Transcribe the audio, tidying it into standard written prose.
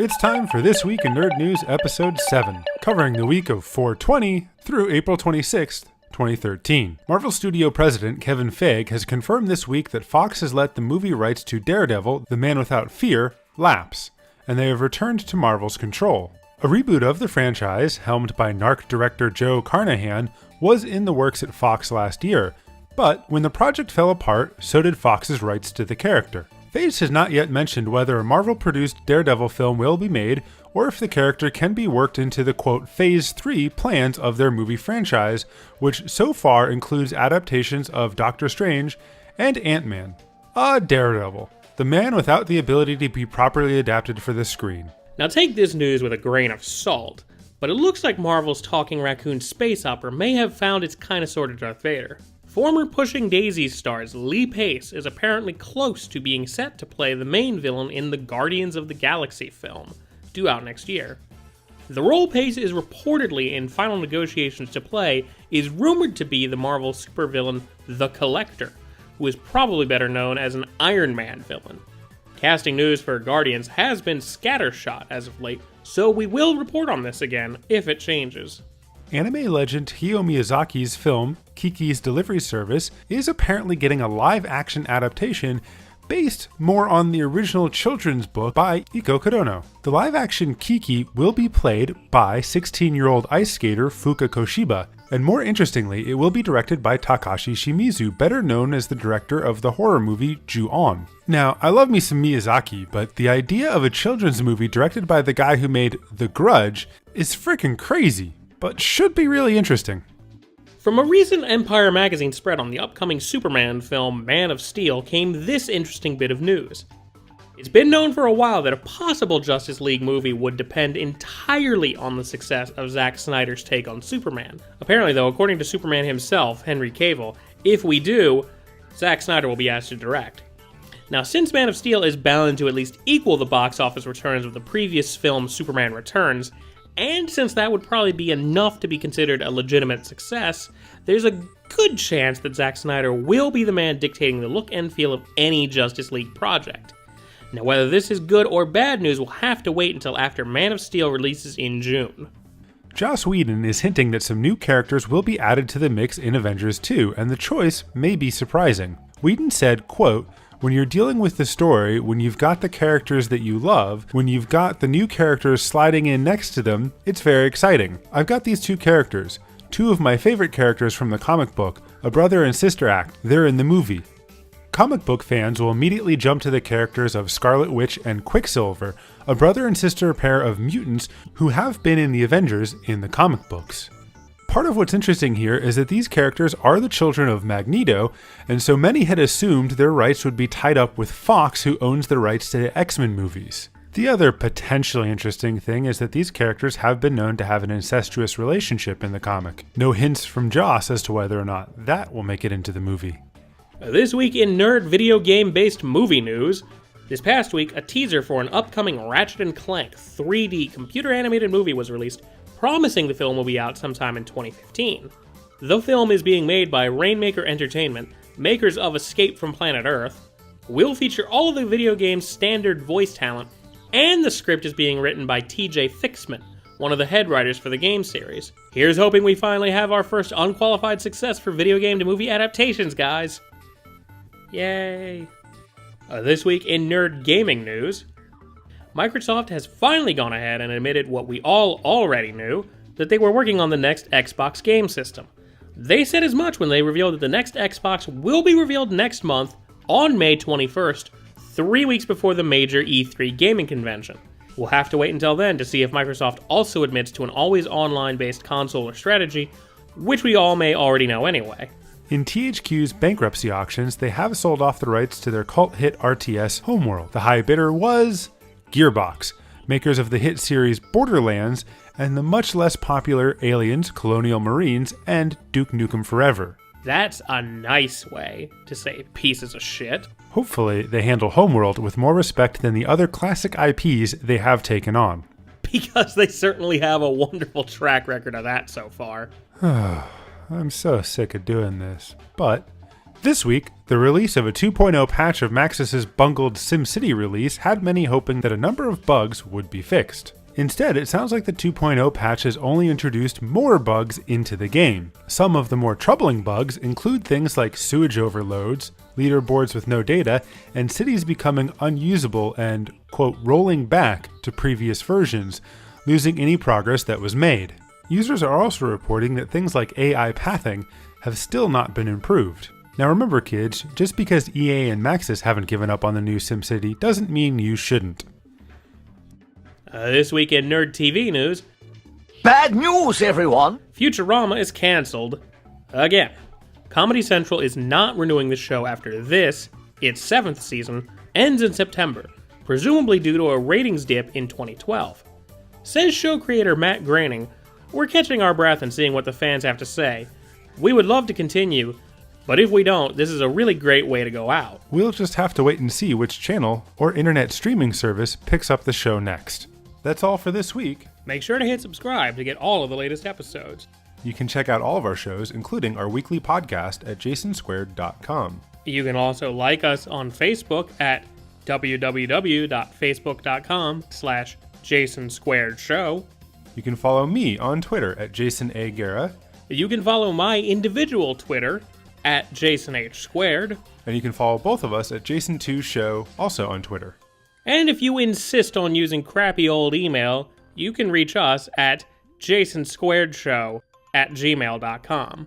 It's time for This Week in Nerd News Episode 7, covering the week of 4/20 through April 26th, 2013. Marvel Studio President Kevin Feige has confirmed this week that Fox has let the movie rights to Daredevil, The Man Without Fear, lapse, and they have returned to Marvel's control. A reboot of the franchise, helmed by NARC director Joe Carnahan, was in the works at Fox last year, but when the project fell apart, so did Fox's rights to the character. Feige has not yet mentioned whether a Marvel-produced Daredevil film will be made, or if the character can be worked into the quote Phase 3 plans of their movie franchise, which so far includes adaptations of Doctor Strange and Ant-Man. Daredevil, the man without the ability to be properly adapted for the screen. Now take this news with a grain of salt, but it looks like Marvel's Talking Raccoon space opera may have found its kinda sorta Darth Vader. Former Pushing Daisies stars Lee Pace is apparently close to being set to play the main villain in the Guardians of the Galaxy film, due out next year. The role Pace is reportedly in final negotiations to play is rumored to be the Marvel supervillain The Collector, who is probably better known as an Iron Man villain. Casting news for Guardians has been scattershot as of late, so we will report on this again if it changes. Anime legend Hayao Miyazaki's film, Kiki's Delivery Service, is apparently getting a live-action adaptation based more on the original children's book by Iko Kodono. The live-action Kiki will be played by 16-year-old ice skater Fuka Koshiba, and more interestingly, it will be directed by Takashi Shimizu, better known as the director of the horror movie Ju-On. Now, I love me some Miyazaki, but the idea of a children's movie directed by the guy who made The Grudge is freaking crazy, but should be really interesting. From a recent Empire magazine spread on the upcoming Superman film Man of Steel came this interesting bit of news. It's been known for a while that a possible Justice League movie would depend entirely on the success of Zack Snyder's take on Superman. Apparently though, according to Superman himself, Henry Cavill, if we do, Zack Snyder will be asked to direct. Now, since Man of Steel is bound to at least equal the box office returns of the previous film Superman Returns, and since that would probably be enough to be considered a legitimate success, there's a good chance that Zack Snyder will be the man dictating the look and feel of any Justice League project. Now, whether this is good or bad news, we'll have to wait until after Man of Steel releases in June. Joss Whedon is hinting that some new characters will be added to the mix in Avengers 2, and the choice may be surprising. Whedon said, quote, "When you're dealing with the story, when you've got the characters that you love, when you've got the new characters sliding in next to them, it's very exciting. I've got these two characters, two of my favorite characters from the comic book, a brother and sister act, they're in the movie." Comic book fans will immediately jump to the characters of Scarlet Witch and Quicksilver, a brother and sister pair of mutants who have been in the Avengers in the comic books. Part of what's interesting here is that these characters are the children of Magneto, and so many had assumed their rights would be tied up with Fox, who owns the rights to the X-Men movies. The other potentially interesting thing is that these characters have been known to have an incestuous relationship in the comic. No hints from Joss as to whether or not that will make it into the movie. This week in nerd video game-based movie news, this past week a teaser for an upcoming Ratchet and Clank 3D computer-animated movie was released, promising the film will be out sometime in 2015. The film is being made by Rainmaker Entertainment, makers of Escape from Planet Earth, will feature all of the video game's standard voice talent, and the script is being written by TJ Fixman, one of the head writers for the game series. Here's hoping we finally have our first unqualified success for video game to movie adaptations, guys. Yay! This week in nerd gaming news, Microsoft has finally gone ahead and admitted what we all already knew, that they were working on the next Xbox game system. They said as much when they revealed that the next Xbox will be revealed next month on May 21st, 3 weeks before the major E3 gaming convention. We'll have to wait until then to see if Microsoft also admits to an always online based console or strategy, which we all may already know anyway. In THQ's bankruptcy auctions, they have sold off the rights to their cult hit RTS Homeworld. The high bidder was Gearbox, makers of the hit series Borderlands and the much less popular Aliens, Colonial Marines, and Duke Nukem Forever. That's a nice way to say pieces of shit. Hopefully, they handle Homeworld with more respect than the other classic IPs they have taken on. Because they certainly have a wonderful track record of that so far. I'm so sick of doing this, but This week, the release of a 2.0 patch of Maxis's bungled SimCity release had many hoping that a number of bugs would be fixed. Instead, it sounds like the 2.0 patch has only introduced more bugs into the game. Some of the more troubling bugs include things like sewage overloads, leaderboards with no data, and cities becoming unusable and, quote, rolling back to previous versions, losing any progress that was made. Users are also reporting that things like AI pathing have still not been improved. Now remember kids, just because EA and Maxis haven't given up on the new SimCity doesn't mean you shouldn't. This week in Nerd TV news, bad news, everyone! Futurama is cancelled again. Comedy Central is not renewing the show after this, its 7th season, ends in September, presumably due to a ratings dip in 2012. Says show creator Matt Groening, "We're catching our breath and seeing what the fans have to say. We would love to continue, but if we don't, this is a really great way to go out." We'll just have to wait and see which channel or internet streaming service picks up the show next. That's all for this week. Make sure to hit subscribe to get all of the latest episodes. You can check out all of our shows, including our weekly podcast at jasonsquared.com. You can also like us on Facebook at www.facebook.com/JasonSquaredShow. You can follow me on Twitter at Jason A. Guerra. You can follow my individual Twitter at JasonH2. And you can follow both of us at Jason2Show, also on Twitter. And if you insist on using crappy old email, you can reach us at jasonsquaredshow@gmail.com.